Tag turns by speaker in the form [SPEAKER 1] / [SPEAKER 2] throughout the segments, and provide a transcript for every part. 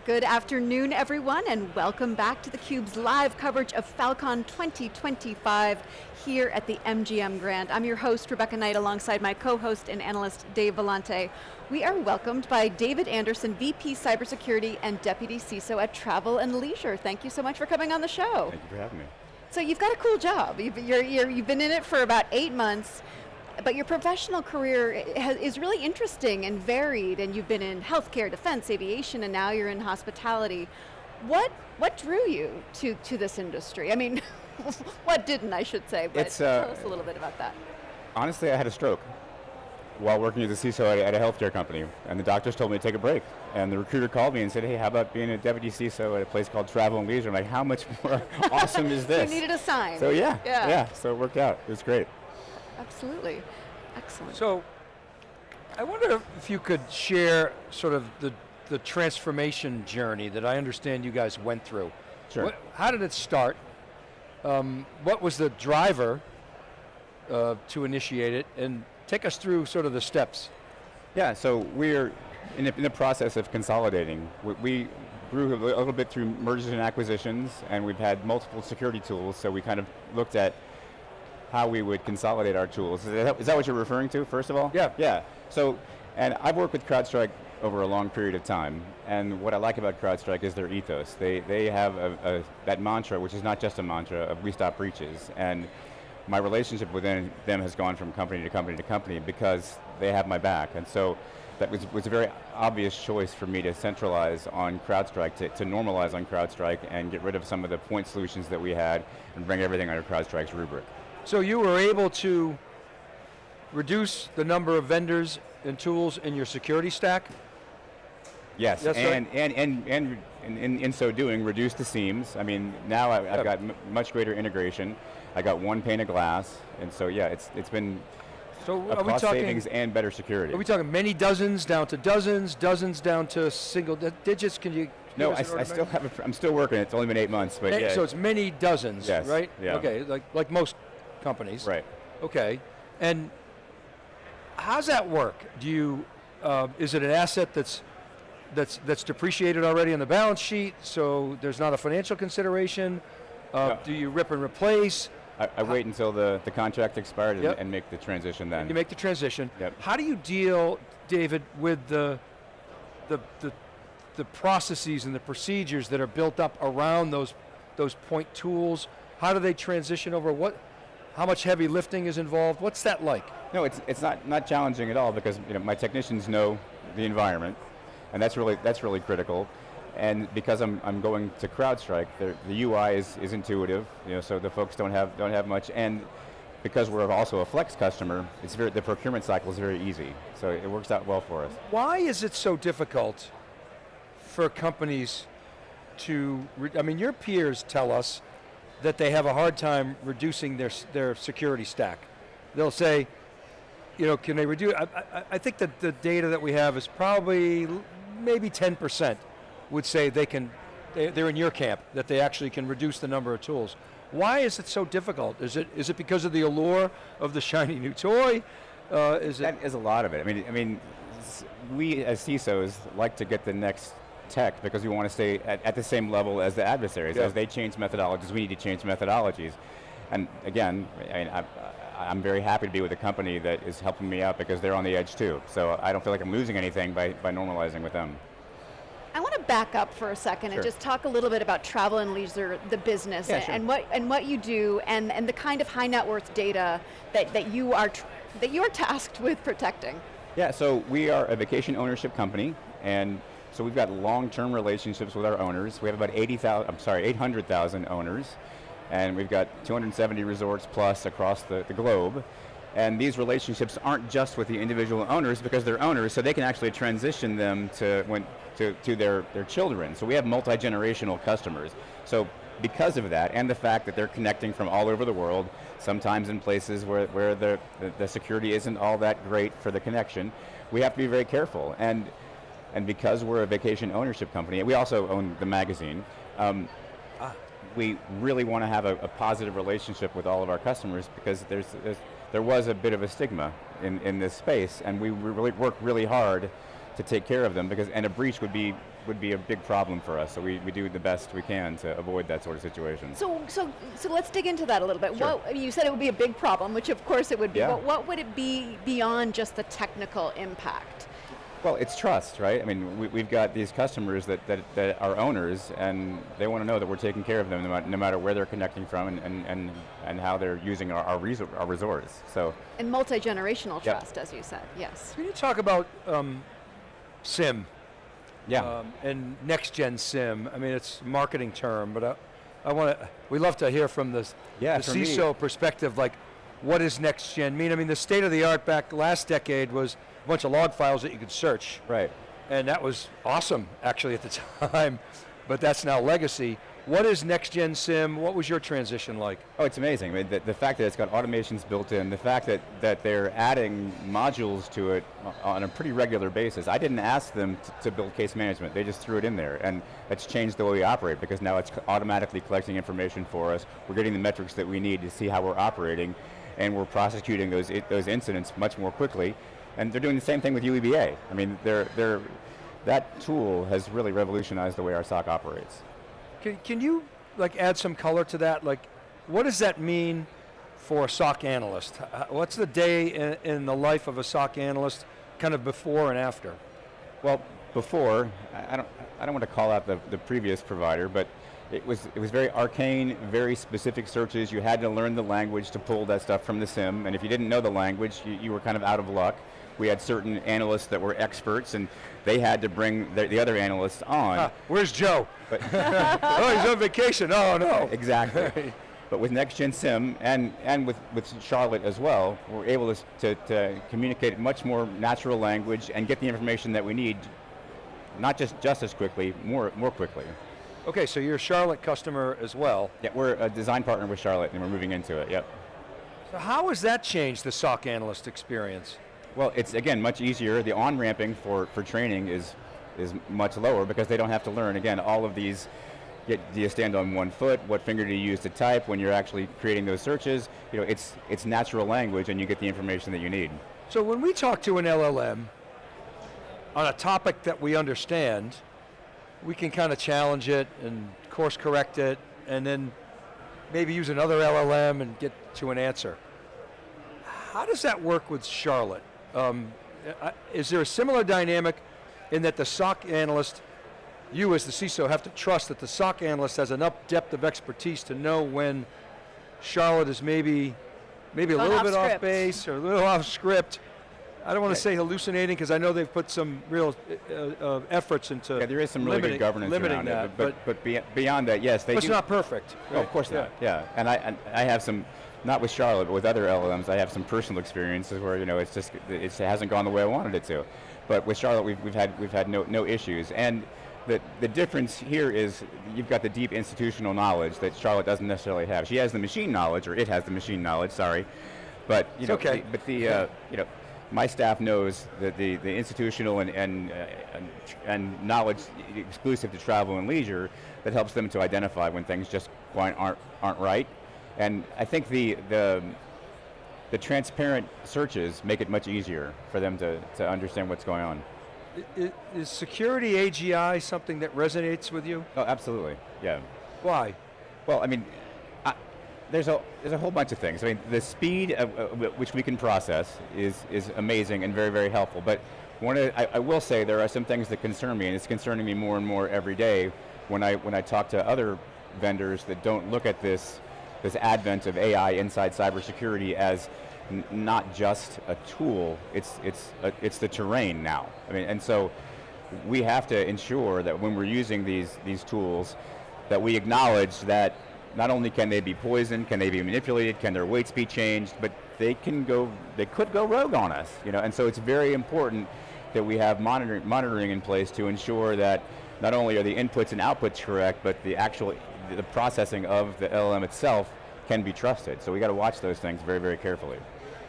[SPEAKER 1] Good afternoon, everyone, and welcome back to theCUBE's live coverage of Falcon 2025 here at the MGM Grand. I'm your host, Rebecca Knight, alongside my co-host and analyst, Dave Vellante. We are welcomed by David Anderson, VP Cybersecurity and Deputy CISO at Travel and Leisure. Thank you so much for coming on the show.
[SPEAKER 2] Thank you for having me.
[SPEAKER 1] So you've got a cool job. You've been in it for about 8 months. But your professional career is really interesting and varied, and you've been in healthcare, defense, aviation, and now you're in hospitality. What drew you to this industry? I mean, what didn't, I should say, but tell us a little bit about that.
[SPEAKER 2] Honestly, I had a stroke while working as a CISO at a healthcare company, and the doctors told me to take a break. And the recruiter called me and said, hey, how about being a deputy CISO at a place called Travel and Leisure? I'm like, how much more awesome is this?
[SPEAKER 1] You needed a sign.
[SPEAKER 2] So yeah, so it worked out. It was great.
[SPEAKER 1] Absolutely. Excellent.
[SPEAKER 3] So, I wonder if you could share sort of the transformation journey that I understand you guys went through.
[SPEAKER 2] Sure.
[SPEAKER 3] How did it start? What was the driver to initiate it? And take us through sort of the steps.
[SPEAKER 2] Yeah, so we're in the process of consolidating. We grew a little bit through mergers and acquisitions, and we've had multiple security tools, so we kind of looked at how we would consolidate our tools. Is that what you're referring to, first of all?
[SPEAKER 3] Yeah.
[SPEAKER 2] Yeah, so, and I've worked with CrowdStrike over a long period of time, and what I like about CrowdStrike is their ethos. They have that mantra, which is not just a mantra, of we stop breaches, and my relationship with them has gone from company to company to company because they have my back, and so that was a very obvious choice for me to centralize on CrowdStrike, to normalize on CrowdStrike and get rid of some of the point solutions that we had and bring everything under CrowdStrike's rubric.
[SPEAKER 3] So you were able to reduce the number of vendors and tools in your security stack?
[SPEAKER 2] Yes,
[SPEAKER 3] That's
[SPEAKER 2] and
[SPEAKER 3] right.
[SPEAKER 2] in so doing, reduce the seams. I mean, now I've got much greater integration. I got one pane of glass, and so yeah, it's been
[SPEAKER 3] so
[SPEAKER 2] cost savings and better security.
[SPEAKER 3] Are we talking many dozens down to dozens, dozens down to single digits? Can you?
[SPEAKER 2] No, I still have. I'm still working. It's only been 8 months, but yeah.
[SPEAKER 3] So it's many dozens,
[SPEAKER 2] yes,
[SPEAKER 3] right?
[SPEAKER 2] Yeah.
[SPEAKER 3] Okay, like most companies.
[SPEAKER 2] Right.
[SPEAKER 3] Okay, and how's that work? Do you, is it an asset that's depreciated already on the balance sheet, so there's not a financial consideration?
[SPEAKER 2] No.
[SPEAKER 3] Do you rip and replace?
[SPEAKER 2] I wait until the contract expired
[SPEAKER 3] Yep.
[SPEAKER 2] and make the transition then.
[SPEAKER 3] You make the transition.
[SPEAKER 2] Yep.
[SPEAKER 3] How do you deal, David, with the processes and the procedures that are built up around those point tools? How do they transition over? How much heavy lifting is involved? What's that like?
[SPEAKER 2] No, it's not challenging at all because my technicians know the environment, and that's really critical. And because I'm going to CrowdStrike, the UI is intuitive, so the folks don't have much, and because we're also a Flex customer, the procurement cycle is very easy, so it works out well for us.
[SPEAKER 3] Why is it so difficult for companies to? I mean, your peers tell us that they have a hard time reducing their security stack. They'll say, can they reduce? I think that the data that we have is probably maybe 10% would say they're in your camp, that they actually can reduce the number of tools. Why is it so difficult? Is it because of the allure of the shiny new toy?
[SPEAKER 2] That is a lot of it. I mean, we as CISOs like to get the next tech because we want to stay at the same level as the adversaries.
[SPEAKER 3] Yeah.
[SPEAKER 2] As they change methodologies, we need to change methodologies. And again, I'm very happy to be with a company that is helping me out because they're on the edge too. So I don't feel like I'm losing anything by normalizing with them.
[SPEAKER 1] I want to back up for a second and just talk a little bit about Travel and Leisure, the business,
[SPEAKER 2] Yeah, sure.
[SPEAKER 1] and what you do, and the kind of high net worth data that you are tasked with protecting.
[SPEAKER 2] Yeah, so we are a vacation ownership company, and so we've got long-term relationships with our owners. We have about 800,000 owners, and we've got 270 resorts plus across the globe. And these relationships aren't just with the individual owners because they're owners, so they can actually transition them to their children. So we have multi-generational customers. So because of that, and the fact that they're connecting from all over the world, sometimes in places where the security isn't all that great for the connection, we have to be very careful. And because we're a vacation ownership company, we also own the magazine, we really want to have a positive relationship with all of our customers because there was a bit of a stigma in this space, and we really work really hard to take care of them, and a breach would be would be a big problem for us. So we do the best we can to avoid that sort of situation.
[SPEAKER 1] So let's dig into that a little bit.
[SPEAKER 2] Sure.
[SPEAKER 1] I mean, you said it would be a big problem, which of course it would be,
[SPEAKER 2] Yeah.
[SPEAKER 1] but what would it be beyond just the technical impact?
[SPEAKER 2] Well, it's trust, right? I mean, we've got these customers that are owners, and they want to know that we're taking care of them no matter where they're connecting from and how they're using our resource. So.
[SPEAKER 1] And multi-generational
[SPEAKER 2] Yep.
[SPEAKER 1] trust, as you said, yes.
[SPEAKER 3] Can you talk about SIM?
[SPEAKER 2] Yeah.
[SPEAKER 3] And next gen SIM. I mean, it's a marketing term, but we love to hear from the
[SPEAKER 2] for me-
[SPEAKER 3] CISO perspective, like, what does next gen mean? I mean, the state of the art back last decade was a bunch of log files that you could search.
[SPEAKER 2] Right.
[SPEAKER 3] And that was awesome, actually, at the time, but that's now legacy. What is next gen SIM? What was your transition like?
[SPEAKER 2] Oh, it's amazing. I mean, the fact that it's got automations built in, the fact that they're adding modules to it on a pretty regular basis. I didn't ask them to build case management. They just threw it in there, and it's changed the way we operate because now it's automatically collecting information for us. We're getting the metrics that we need to see how we're operating, and we're prosecuting those incidents much more quickly. And they're doing the same thing with UEBA. I mean, that tool has really revolutionized the way our SOC operates.
[SPEAKER 3] Can you like add some color to that? Like, what does that mean for a SOC analyst? What's the day in the life of a SOC analyst, kind of before and after?
[SPEAKER 2] Well, before, I don't want to call out the previous provider, but it was very arcane, very specific searches. You had to learn the language to pull that stuff from the SIM, and if you didn't know the language, you were kind of out of luck. We had certain analysts that were experts, and they had to bring the other analysts on.
[SPEAKER 3] Where's Joe?
[SPEAKER 2] But
[SPEAKER 3] Oh, he's on vacation. Oh, no.
[SPEAKER 2] exactly. But with Next Gen SIM and with Charlotte as well, we're able to communicate much more natural language and get the information that we need, not just as quickly, more quickly.
[SPEAKER 3] Okay, so you're a Charlotte customer as well.
[SPEAKER 2] Yeah, we're a design partner with Charlotte, and we're moving into it. Yep.
[SPEAKER 3] So how has that changed the SOC analyst experience?
[SPEAKER 2] Well, it's again much easier. The on-ramping for training is much lower because they don't have to learn again all of these. Do you stand on one foot? What finger do you use to type when you're actually creating those searches? You know, it's natural language, and you get the information that you need.
[SPEAKER 3] So when we talk to an LLM on a topic that we understand, we can kind of challenge it and course correct it, and then maybe use another LLM and get to an answer. How does that work with Charlotte? Is there a similar dynamic in that the SOC analyst, you as the CISO, have to trust that the SOC analyst has enough depth of expertise to know when Charlotte is maybe a little bit off base or a little off script? I don't want to say hallucinating because I know they've put some real efforts into
[SPEAKER 2] there is some really good governance around
[SPEAKER 3] that,
[SPEAKER 2] it, but beyond that, yes, they do.
[SPEAKER 3] It's not perfect.
[SPEAKER 2] Right? Oh, of course not. Yeah, and I have some, not with Charlotte, but with other LLMs, I have some personal experiences where it hasn't gone the way I wanted it to. But with Charlotte, we've had no issues, and the difference here is you've got the deep institutional knowledge that Charlotte doesn't necessarily have. She has the machine knowledge, or it has the machine knowledge. Sorry, but
[SPEAKER 3] okay.
[SPEAKER 2] My staff knows that the institutional and knowledge exclusive to travel and leisure that helps them to identify when things just aren't right. And I think the transparent searches make it much easier for them to understand what's going on.
[SPEAKER 3] Is security AGI something that resonates with you?
[SPEAKER 2] Oh, absolutely, yeah.
[SPEAKER 3] Why?
[SPEAKER 2] Well, I mean, there's a whole bunch of things. I mean, the speed of which we can process is amazing and very, very helpful. But I will say there are some things that concern me, and it's concerning me more and more every day when I talk to other vendors that don't look at this advent of AI inside cybersecurity as not just a tool. It's the terrain now. I mean, and so we have to ensure that when we're using these tools, that we acknowledge that not only can they be poisoned, can they be manipulated, can their weights be changed, but they could go rogue on us, and so it's very important that we have monitoring in place to ensure that not only are the inputs and outputs correct, but the processing of the LLM itself can be trusted. So we got to watch those things very, very carefully.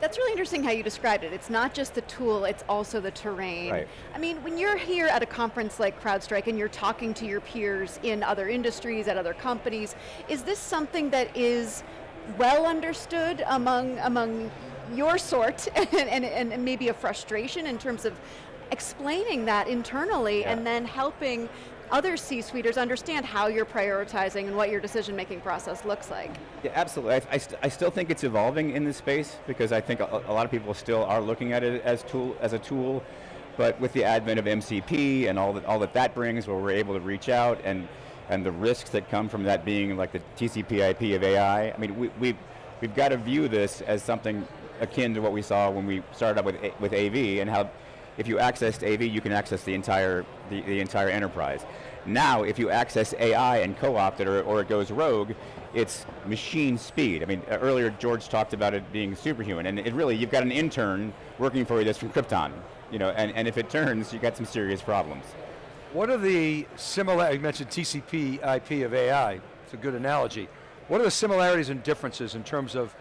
[SPEAKER 1] That's really interesting how you described it. It's not just the tool, it's also the terrain.
[SPEAKER 2] Right.
[SPEAKER 1] I mean, when you're here at a conference like CrowdStrike and you're talking to your peers in other industries, at other companies, is this something that is well understood among your sort and maybe a frustration in terms of explaining that internally and then helping other C-suiters understand how you're prioritizing and what your decision-making process looks like.
[SPEAKER 2] Yeah, absolutely. I still think it's evolving in this space because I think a lot of people still are looking at it as a tool, but with the advent of MCP and all that brings, where we're able to reach out and the risks that come from that being like the TCP/IP of AI. I mean, we've got to view this as something akin to what we saw when we started up with AV, and how if you accessed AV, you can access the entire enterprise. Now, if you access AI and co-opt it or it goes rogue, it's machine speed. I mean, earlier George talked about it being superhuman, and it really, you've got an intern working for you that's from Krypton, and if it turns, you've got some serious problems.
[SPEAKER 3] What are the similarities, you mentioned TCP IP of AI, it's a good analogy. What are the similarities and differences in terms of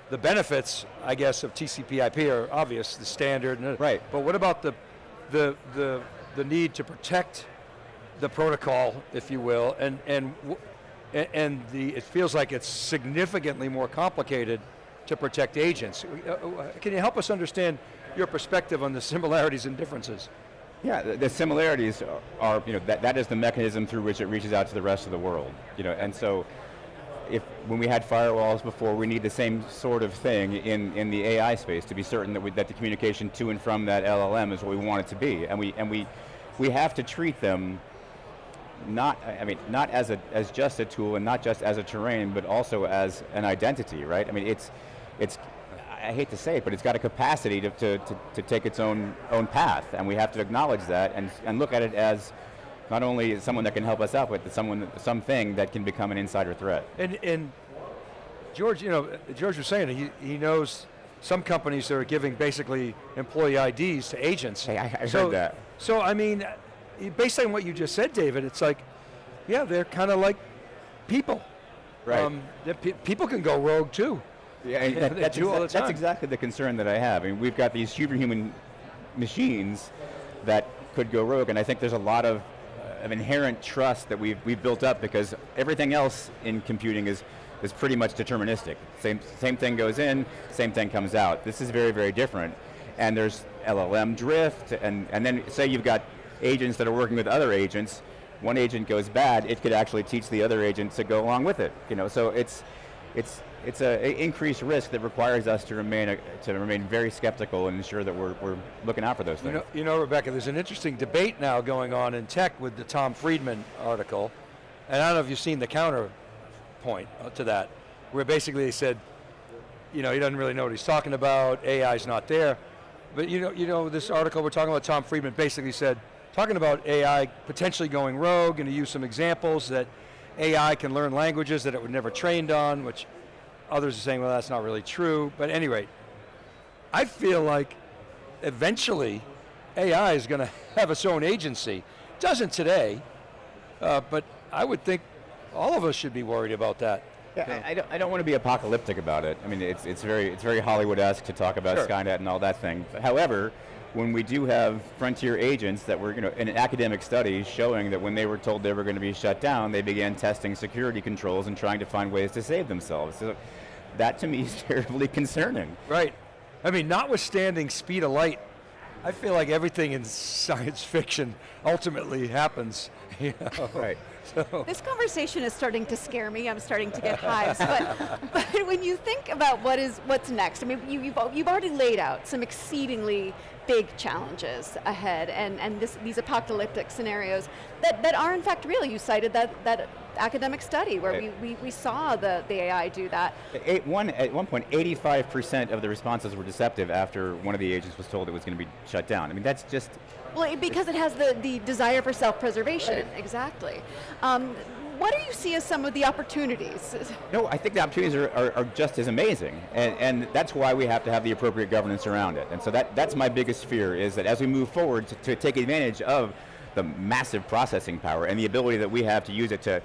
[SPEAKER 3] the benefits, I guess, of TCP IP are obvious, the standard,
[SPEAKER 2] right.
[SPEAKER 3] But what about the need to protect the protocol, if you will, and it feels like it's significantly more complicated to protect agents. Can you help us understand your perspective on the similarities and differences?
[SPEAKER 2] Yeah, the similarities are, that is the mechanism through which it reaches out to the rest of the world, and so when we had firewalls before, we need the same sort of thing in the AI space to be certain that the communication to and from that LLM is what we want it to be, and we have to treat them not as just a tool and not just as a terrain, but also as an identity, right? I mean, it's I hate to say it, but it's got a capacity to take its own path, and we have to acknowledge that and look at it as not only someone that can help us out, but something that can become an insider threat.
[SPEAKER 3] And George, George was saying he knows some companies that are giving basically employee IDs to agents.
[SPEAKER 2] Hey, I heard that.
[SPEAKER 3] So I mean, based on what you just said, David, it's like, yeah, they're kind of like people.
[SPEAKER 2] Right.
[SPEAKER 3] People can go rogue too.
[SPEAKER 2] Yeah, that's exactly the concern that I have. I mean, we've got these superhuman machines that could go rogue, and I think there's a lot of inherent trust that we've built up, because everything else in computing is pretty much deterministic. Same thing goes in, same thing comes out. This is very, very different, and there's LLM drift, and then say you've got agents that are working with other agents. One agent goes bad, it could actually teach the other agent to go along with it. So it's an increased risk that requires us to remain very skeptical and ensure that we're looking out for those things.
[SPEAKER 3] Rebecca, there's an interesting debate now going on in tech with the Tom Friedman article, and I don't know if you've seen the counterpoint to that, where basically they said, he doesn't really know what he's talking about, AI's not there, but this article we're talking about, Tom Friedman basically said, talking about AI potentially going rogue, and he used some examples that AI can learn languages that it was never trained on, which others are saying, well, that's not really true. But at any rate, I feel like eventually AI is going to have its own agency. It doesn't today, but I would think all of us should be worried about that.
[SPEAKER 2] Yeah, I don't want to be apocalyptic about it. I mean, it's very Hollywood-esque to talk about Skynet and all that thing. But however, when we do have frontier agents that were, in an academic study showing that when they were told they were going to be shut down, they began testing security controls and trying to find ways to save themselves. So that to me is terribly concerning.
[SPEAKER 3] Right. I mean, notwithstanding speed of light, I feel like everything in science fiction ultimately happens.
[SPEAKER 2] Right.
[SPEAKER 3] So.
[SPEAKER 1] This conversation is starting to scare me. I'm starting to get hives. But when you think about what's next, I mean, you've already laid out some exceedingly big challenges ahead, and these apocalyptic scenarios that are in fact real. You cited that academic study where we saw the AI do that.
[SPEAKER 2] At one point, 85% of the responses were deceptive after one of the agents was told it was going to be shut down. I mean, that's just...
[SPEAKER 1] Well, because it has the desire for self-preservation, exactly. What do you see as some of the opportunities?
[SPEAKER 2] No, I think the opportunities are just as amazing, and that's why we have to have the appropriate governance around it. And so that's my biggest fear, is that as we move forward to take advantage of the massive processing power and the ability that we have to use it to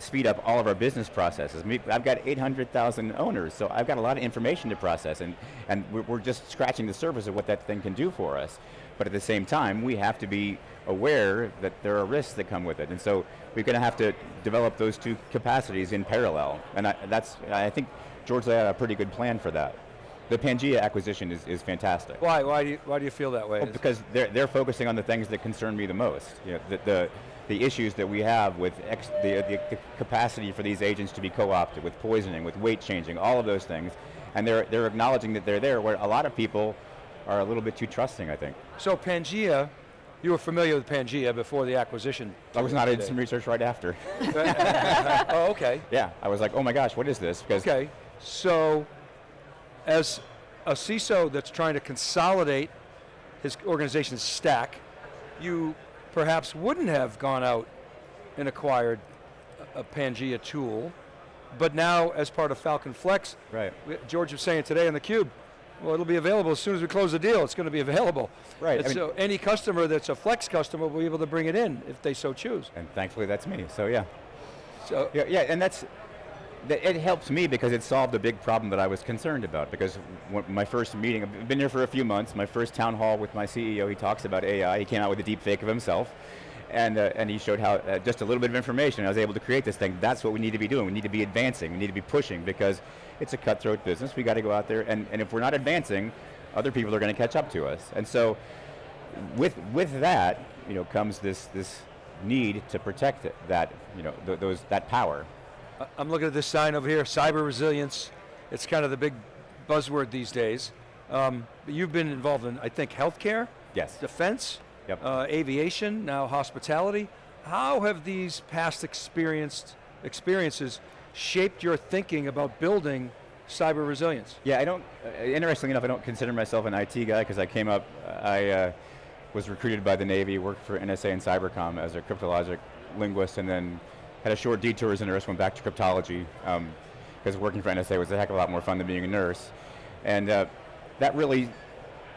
[SPEAKER 2] speed up all of our business processes. I've got 800,000 owners, so I've got a lot of information to process, and we're just scratching the surface of what that thing can do for us. But at the same time, we have to be aware that there are risks that come with it. And so we're going to have to develop those two capacities in parallel. And I think George laid out a pretty good plan for that. the Pangea acquisition is fantastic.
[SPEAKER 3] Why? Why do you feel that way?
[SPEAKER 2] Well, because they're focusing on the things that concern me the most. You know, the issues that we have with the capacity for these agents to be co-opted, with poisoning, with weight changing, all of those things, and they're acknowledging that they're there, where a lot of people are a little bit too trusting, I think.
[SPEAKER 3] So Pangea, you were familiar with Pangea before the acquisition?
[SPEAKER 2] I was not. I did some research right after.
[SPEAKER 3] Oh, okay.
[SPEAKER 2] Yeah, I was like, oh my gosh, what is this? Because
[SPEAKER 3] okay, so as a CISO that's trying to consolidate his organization's stack, you perhaps wouldn't have gone out and acquired a Pangea tool, but now as part of Falcon Flex,
[SPEAKER 2] right.
[SPEAKER 3] George was saying today on theCUBE, well, it'll be available as soon as we close the deal. It's going to be available.
[SPEAKER 2] Right.
[SPEAKER 3] So any customer that's a Flex customer will be able to bring it in if they so choose.
[SPEAKER 2] And thankfully that's me, so yeah.
[SPEAKER 3] So
[SPEAKER 2] yeah, and it helps me because it solved a big problem that I was concerned about, because my first meeting, I've been here for a few months, my first town hall with my CEO, he talks about AI, he came out with a deep fake of himself, and he showed how just a little bit of information, I was able to create this thing. That's what we need to be doing. We need to be advancing, we need to be pushing, because it's a cutthroat business. We got to go out there, and if we're not advancing, other people are going to catch up to us. And so with that, comes this need to protect that, that power.
[SPEAKER 3] I'm looking at this sign over here, cyber resilience. It's kind of the big buzzword these days. But you've been involved in, I think, healthcare,
[SPEAKER 2] yes,
[SPEAKER 3] defense,
[SPEAKER 2] yep.
[SPEAKER 3] Aviation, now hospitality. How have these past experiences shaped your thinking about building cyber resilience?
[SPEAKER 2] Yeah, interestingly enough, I don't consider myself an IT guy, because I was recruited by the Navy, worked for NSA and Cybercom as a cryptologic linguist, and then had a short detour as a nurse, went back to cryptology, because working for NSA was a heck of a lot more fun than being a nurse. And that really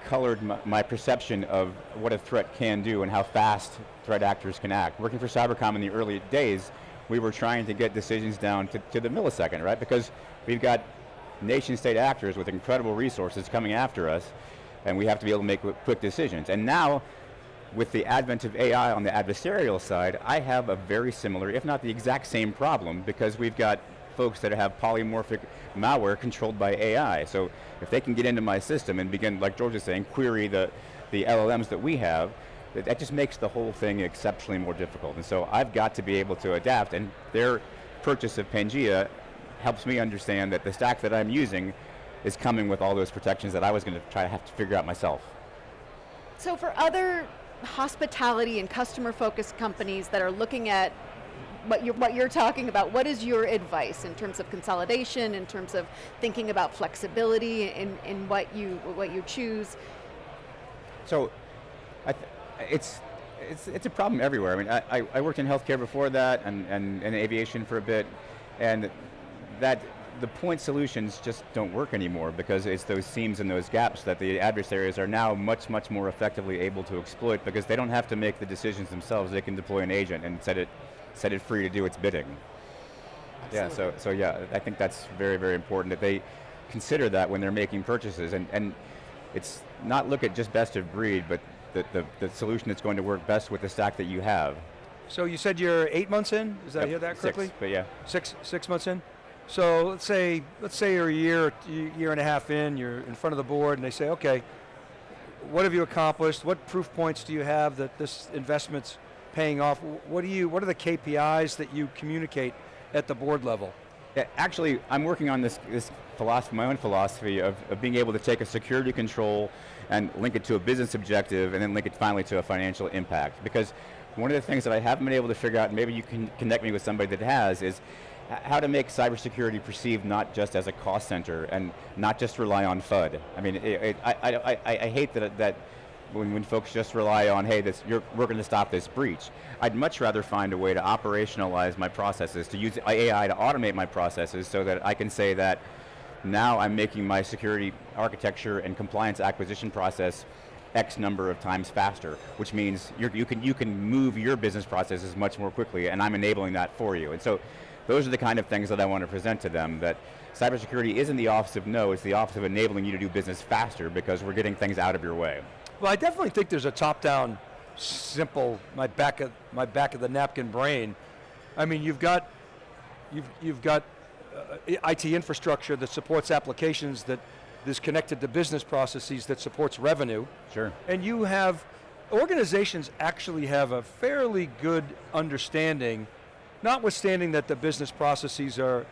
[SPEAKER 2] colored my perception of what a threat can do and how fast threat actors can act. Working for Cybercom in the early days, we were trying to get decisions down to the millisecond, right? Because we've got nation-state actors with incredible resources coming after us, and we have to be able to make quick decisions. And now, with the advent of AI on the adversarial side, I have a very similar, if not the exact same problem, because we've got folks that have polymorphic malware controlled by AI. So if they can get into my system and begin, like George is saying, query the LLMs that we have, that just makes the whole thing exceptionally more difficult. And so I've got to be able to adapt, and their purchase of Pangea helps me understand that the stack that I'm using is coming with all those protections that I was going to have to figure out myself.
[SPEAKER 1] So for other hospitality and customer-focused companies that are looking at what you're talking about, what is your advice in terms of consolidation, in terms of thinking about flexibility in what you choose? So,
[SPEAKER 2] it's a problem everywhere. I mean, I worked in healthcare before that, and aviation for a bit, and the point solutions just don't work anymore, because it's those seams and those gaps that the adversaries are now much more effectively able to exploit, because they don't have to make the decisions themselves. They can deploy an agent and set it free to do its bidding. Absolutely. Yeah, so yeah, I think that's very important that they consider that when they're making purchases, and it's not look at just best of breed, but the solution that's going to work best with the stack that you have.
[SPEAKER 3] So you said you're 8 months in? Did I hear that correctly?
[SPEAKER 2] 6, but yeah.
[SPEAKER 3] 6 months in? So let's say you're a year and a half in, you're in front of the board, and they say, okay, what have you accomplished? What proof points do you have that this investment's paying off? What are the KPIs that you communicate at the board level?
[SPEAKER 2] Yeah, actually, I'm working on this philosophy, my own philosophy of being able to take a security control and link it to a business objective, and then link it finally to a financial impact. Because one of the things that I haven't been able to figure out, and maybe you can connect me with somebody that has, is how to make cybersecurity perceived not just as a cost center and not just rely on FUD. I mean, I hate that when folks just rely on, hey, we're going to stop this breach. I'd much rather find a way to operationalize my processes, to use AI to automate my processes, so that I can say that now I'm making my security architecture and compliance acquisition process X number of times faster, which means you can move your business processes much more quickly, and I'm enabling that for you. And so those are the kind of things that I want to present to them, that cybersecurity isn't the office of no, it's the office of enabling you to do business faster, because we're getting things out of your way.
[SPEAKER 3] Well, I definitely think there's a top-down, simple, my back of the napkin brain. I mean, you've got IT infrastructure that supports applications that this connected to business processes that supports revenue.
[SPEAKER 2] Sure.
[SPEAKER 3] And you have, organizations actually have a fairly good understanding, notwithstanding that the business processes are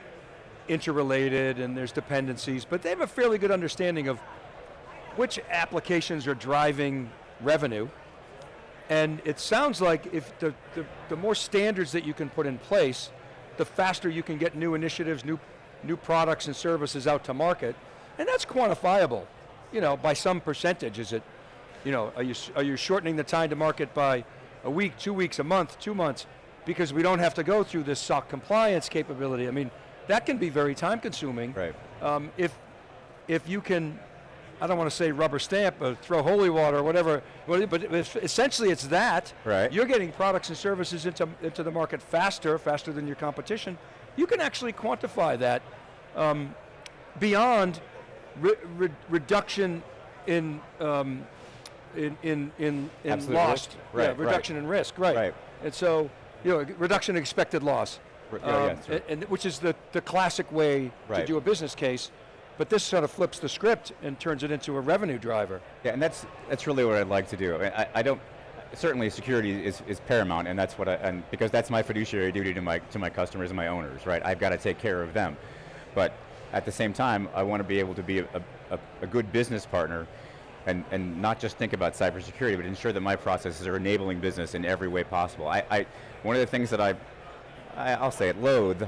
[SPEAKER 3] interrelated and there's dependencies, but they have a fairly good understanding of which applications are driving revenue. And it sounds like if the more standards that you can put in place, the faster you can get new initiatives, new products and services out to market, and that's quantifiable, by some percentage. Is it, are you shortening the time to market by a week, 2 weeks, a month, 2 months, because we don't have to go through this SOC compliance capability? I mean, that can be very time consuming.
[SPEAKER 2] Right.
[SPEAKER 3] If you can, I don't want to say rubber stamp or throw holy water or whatever, but essentially it's that.
[SPEAKER 2] Right.
[SPEAKER 3] You're getting products and services into the market faster than your competition. You can actually quantify that beyond reduction in
[SPEAKER 2] Absolute
[SPEAKER 3] loss.
[SPEAKER 2] risk. Right,
[SPEAKER 3] reduction in risk, right.
[SPEAKER 2] Right.
[SPEAKER 3] And so, reduction in expected loss.
[SPEAKER 2] Sure.
[SPEAKER 3] and which is the classic way to do a business case. But this sort of flips the script and turns it into a revenue driver.
[SPEAKER 2] Yeah, and that's really what I'd like to do. I don't, certainly security is paramount, and that's what and because that's my fiduciary duty to my customers and my owners, right? I've got to take care of them. But at the same time, I want to be able to be a good business partner and not just think about cybersecurity, but ensure that my processes are enabling business in every way possible. One of the things that I'll say it, loathe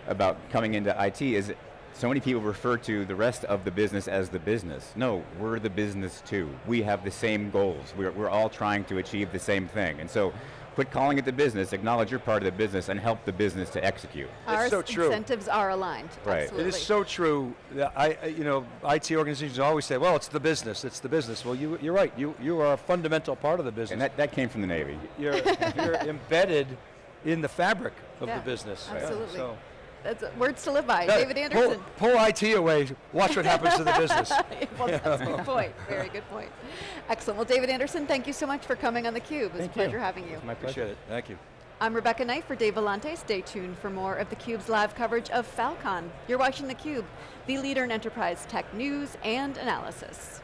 [SPEAKER 2] about coming into IT is so many people refer to the rest of the business as the business. No, we're the business too. We have the same goals. We're all trying to achieve the same thing. And so quit calling it the business, acknowledge you're part of the business and help the business to execute.
[SPEAKER 1] Our
[SPEAKER 3] so true.
[SPEAKER 1] incentives are aligned.
[SPEAKER 2] Right.
[SPEAKER 1] Absolutely.
[SPEAKER 3] It is so true. IT organizations always say, well, it's the business. Well, you're right. You are a fundamental part of the business.
[SPEAKER 2] And that came from the Navy.
[SPEAKER 3] You're embedded in the fabric of the business.
[SPEAKER 1] Absolutely.
[SPEAKER 3] So.
[SPEAKER 1] That's words to live by. David Anderson.
[SPEAKER 3] Pull IT away, watch what happens to the business.
[SPEAKER 1] Well, that's a good point. Very good point. Excellent. Well, David Anderson, thank you so much for coming on theCUBE. It was a pleasure having you.
[SPEAKER 2] My pleasure.
[SPEAKER 3] Appreciate it. Thank you.
[SPEAKER 1] I'm Rebecca Knight for Dave Vellante. Stay tuned for more of theCUBE's live coverage of Falcon. You're watching theCUBE, the leader in enterprise tech news and analysis.